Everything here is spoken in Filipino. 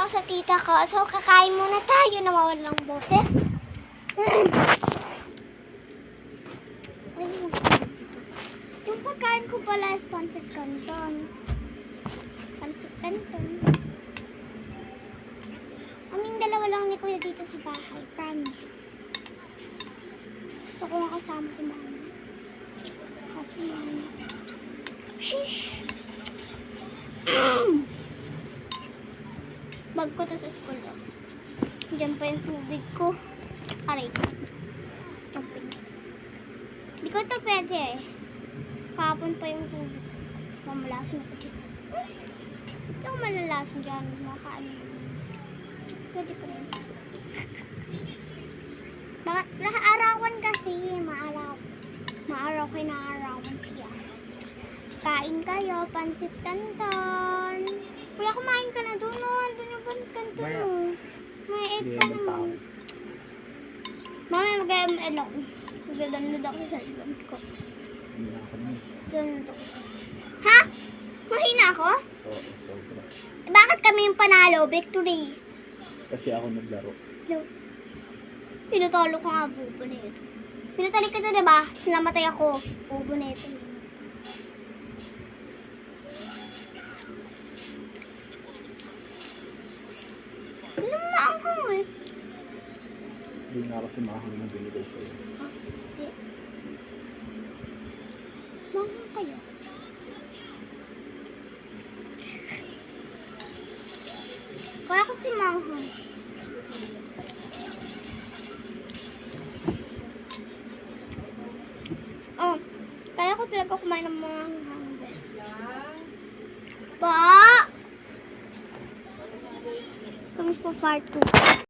ako sa tita ko. So, kakain muna tayo na mawalang boses. Yung pagkain ko pala is pancit canton. Pancit canton. Kaming dalawa lang ni Kuya dito sa bahay. Promise. Gusto ko makasama si mama. Kasi mama. Shish! Bag ko to sa school. Diyan pa yung tubig ko. Aray ko. Tubig. Hindi ko to pwede eh. Kapon pa yung tubig. Mamalason ako dito. Hindi ako malalason dyan. Makaano. Pwede ko rin. Arawan kasi. Maaraw kayo na arawan siya. Kain kayo. Pancit canton. Kuya, kumain ka na doon. Doon yung pancit canton mo. May egg pa naman. Mamaya mag-ML ako. Mag-download ako sa ibon ko. Download ako. Ha? Mahina ako? Oo, sobra. Bakit kami yung panalo? Victory. Kasi ako naglaro. Pinatalo ko nga bubo na ito. Pinatalo ka na diba? Sinamatay ako. Bubo na ito. Alam mo maanghang eh. Hindi nga kasi mahang na binigay sa'yo. Hindi. Maanghang kayo. Kaya ko si maanghang. Oh, kaya ko talaga kumain ng mga hanghang. Pa! Kamis po part 2.